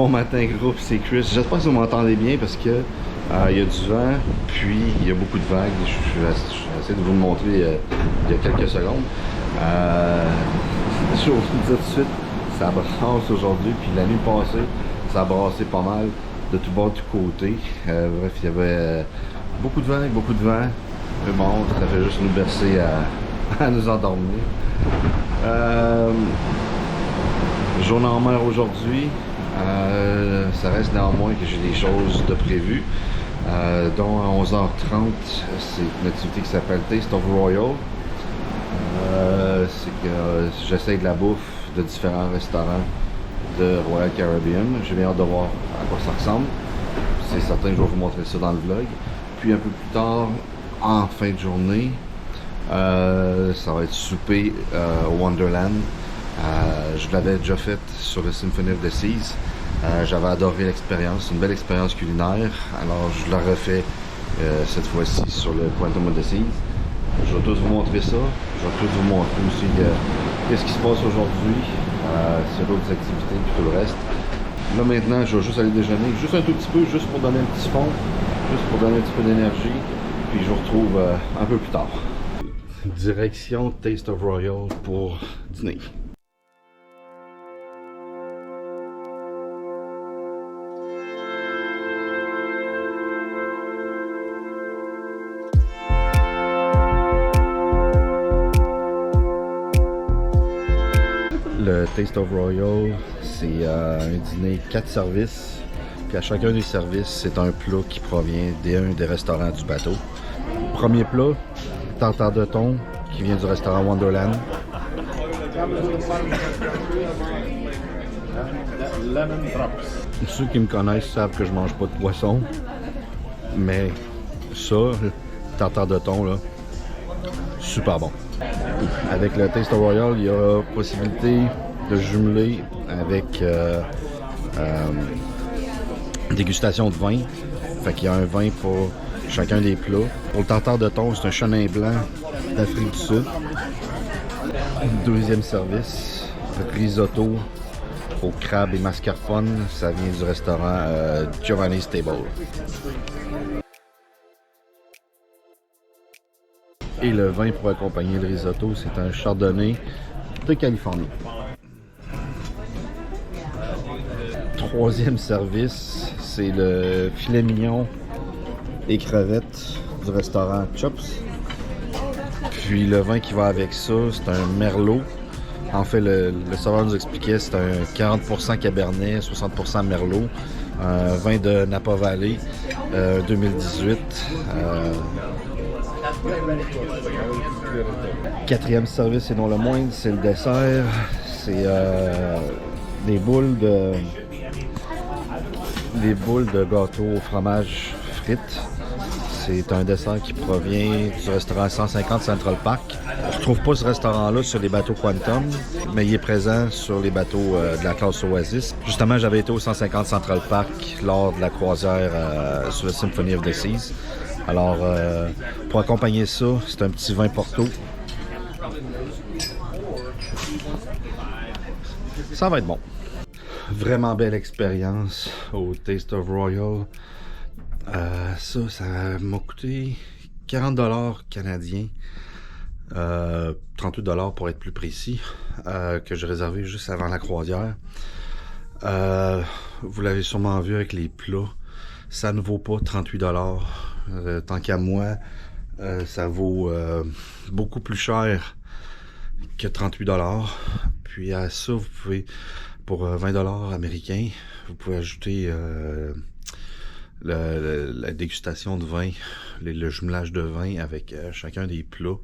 Bon matin groupe, c'est Chris. J'espère que vous m'entendez bien parce que il y a du vent, puis il y a beaucoup de vagues. Je vais de vous le montrer il y a quelques secondes. Je vais vous le dire tout de suite, ça brasse aujourd'hui, puis la nuit passée, ça a brassé pas mal de tout bord, de tout côté. Bref, il y avait beaucoup de vagues, beaucoup de vent. Mais bon, ça fait juste nous bercer à nous endormir. Journée en mer aujourd'hui. Ça reste néanmoins que j'ai des choses de prévues. Dont à 11h30, c'est une activité qui s'appelle Taste of Royal. C'est que j'essaye de la bouffe de différents restaurants de Royal Caribbean. J'ai bien hâte de voir à quoi ça ressemble. C'est certain que je vais vous montrer ça dans le vlog. Puis un peu plus tard, en fin de journée, ça va être souper au Wonderland. Je l'avais déjà fait sur le Symphony of the Seas. J'avais adoré l'expérience, une belle expérience culinaire. Alors je la refais cette fois-ci sur le Quantum of the Seas. Je vais tous vous montrer ça. Je vais tous vous montrer aussi qu'est-ce qui se passe aujourd'hui sur d'autres activités et tout le reste. Là maintenant, je vais juste aller déjeuner, juste un tout petit peu, juste pour donner un petit fond, juste pour donner un petit peu d'énergie. Puis je vous retrouve un peu plus tard. Direction Taste of Royal pour dîner. Le Taste of Royal, c'est un dîner 4 services. Puis à chacun des services, c'est un plat qui provient d'un des restaurants du bateau. Premier plat, tartare de thon qui vient du restaurant Wonderland. Ceux qui me connaissent savent que je mange pas de poisson. Mais ça, tartare de thon, là, super bon. Avec le Taste of Royal, il y a possibilité de jumeler avec dégustation de vin. Fait qu'il y a un vin pour chacun des plats. Pour le tartare de thon, c'est un chenin blanc d'Afrique du Sud. Deuxième service, risotto au crabe et mascarpone. Ça vient du restaurant Giovanni's Table. Et le vin pour accompagner le risotto, c'est un chardonnay de Californie. Troisième service, c'est le filet mignon et crevettes du restaurant Chops. Puis le vin qui va avec ça, c'est un merlot. En fait, le serveur nous expliquait c'est un 40% cabernet, 60% merlot. Un vin de Napa Valley 2018. Quatrième service et non le moindre, c'est le dessert. C'est des boules de gâteau au fromage frites. C'est un dessert qui provient du restaurant 150 Central Park. On ne retrouve pas ce restaurant-là sur les bateaux Quantum, mais il est présent sur les bateaux de la classe Oasis. Justement, j'avais été au 150 Central Park lors de la croisière sur le Symphony of the Seas. Alors, pour accompagner ça, c'est un petit vin Porto. Ça va être bon. Vraiment belle expérience au Taste of Royal. Ça m'a coûté 40$ canadiens. 38$ pour être plus précis, que j'ai réservé juste avant la croisière. Vous l'avez sûrement vu avec les plats. Ça ne vaut pas 38$. Tant qu'à moi, ça vaut beaucoup plus cher que 38$. Puis à ça, vous pouvez, pour 20$ américains, vous pouvez ajouter la dégustation de vin, le jumelage de vin avec chacun des plats.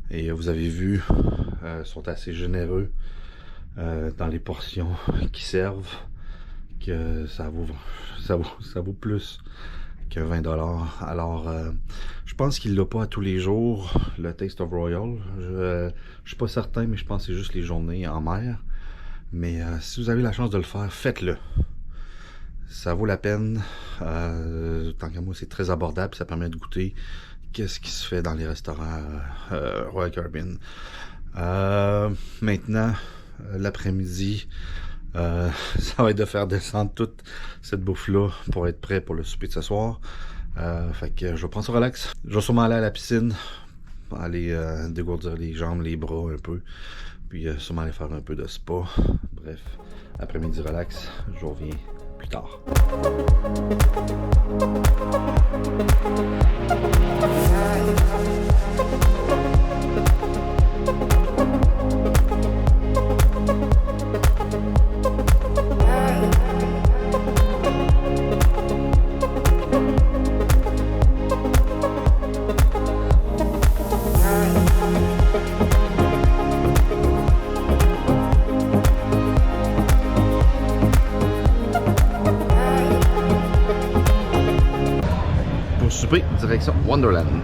Et vous avez vu, sont assez généreux dans les portions qui servent, que ça vaut plus que 20$. Alors, je pense qu'il l'a pas à tous les jours, le Taste of Royal. Je suis pas certain, mais je pense que c'est juste les journées en mer. Mais si vous avez la chance de le faire, faites-le. Ça vaut la peine. Tant qu'à moi, c'est très abordable. Ça permet de goûter qu'est-ce qui se fait dans les restaurants Royal Caribbean. Maintenant, l'après-midi, Ça va être de faire descendre toute cette bouffe-là pour être prêt pour le souper de ce soir. Fait que je vais prendre ça relax. Je vais sûrement aller à la piscine, aller dégourdir les jambes, les bras un peu. Puis sûrement aller faire un peu de spa. Bref, après-midi relax, je reviens plus tard. Souper, direction Wonderland.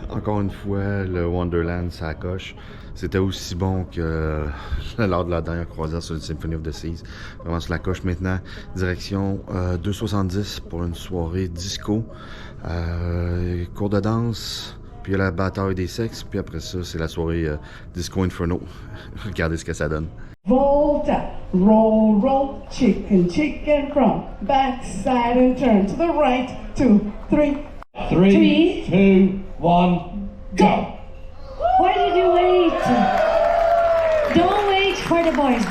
Encore une fois, le Wonderland, ça coche. C'était aussi bon que lors de la dernière croisière sur le Symphony of the Seas. Vraiment, sur la coche maintenant. Direction 2,70 pour une soirée disco. Cours de danse, puis la bataille des sexes. Puis après ça, c'est la soirée Disco Inferno. Regardez ce que ça donne. Volta, roll, roll, chicken, chicken, crumb, backside and turn to the right, 2, 3. 3, 2, 1, go! Why did you wait? Don't wait for the boys.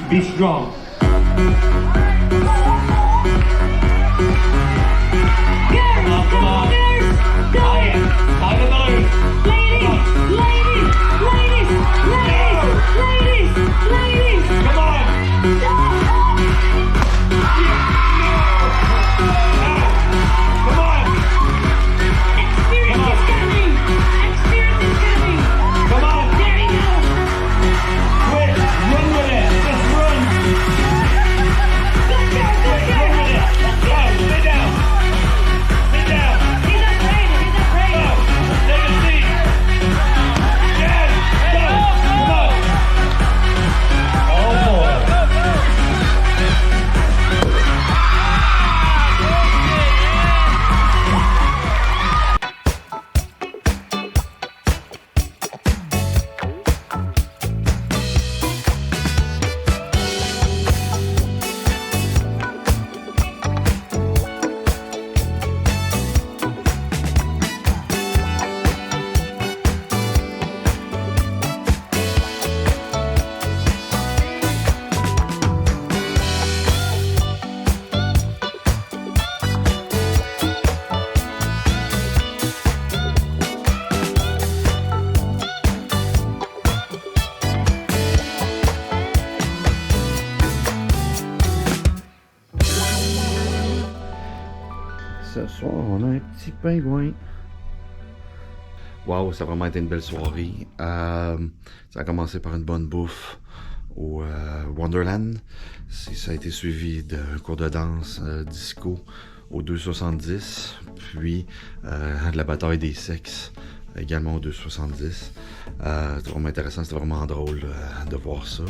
Be strong. Girls, come on, girls. ce soir, on a un petit pingouin. Wow, ça a vraiment été une belle soirée. Ça a commencé par une bonne bouffe au Wonderland. Ça a été suivi d'un cours de danse disco au 270, puis de la bataille des sexes également au 270. C'était vraiment intéressant, c'était vraiment drôle de voir ça.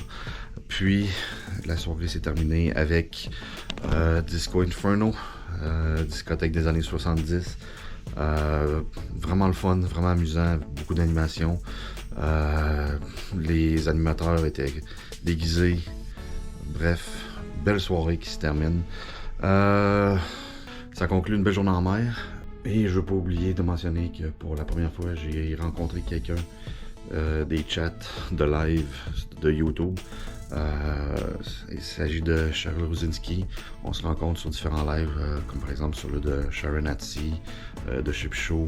Puis la soirée s'est terminée avec Disco Inferno, discothèque des années 70. Vraiment le fun, vraiment amusant, beaucoup d'animation. Les animateurs étaient déguisés. Bref, belle soirée qui se termine. Ça conclut une belle journée en mer. Et je veux pas oublier de mentionner que pour la première fois, j'ai rencontré quelqu'un des chats de live de YouTube. Il s'agit de Cheryl Ruzinski. On se rencontre sur différents lives, comme par exemple sur le de Sharon Hatsi, de Chip Show,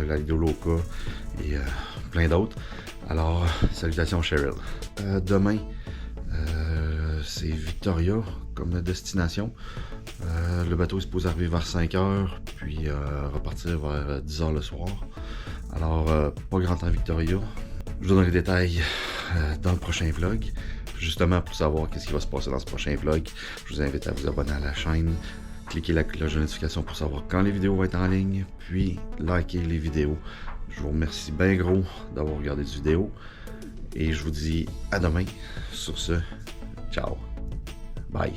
la Lido Loca et plein d'autres. Alors, salutations Cheryl. Demain, c'est Victoria comme destination. Le bateau est supposé arriver vers 5h, puis repartir vers 10h le soir. Alors, pas grand temps Victoria. Je vous donne les détails dans le prochain vlog. Justement, pour savoir qu'est-ce qui va se passer dans ce prochain vlog, je vous invite à vous abonner à la chaîne, cliquer la cloche de notification pour savoir quand les vidéos vont être en ligne, puis liker les vidéos. Je vous remercie bien gros d'avoir regardé cette vidéo et je vous dis à demain. Sur ce, ciao, bye.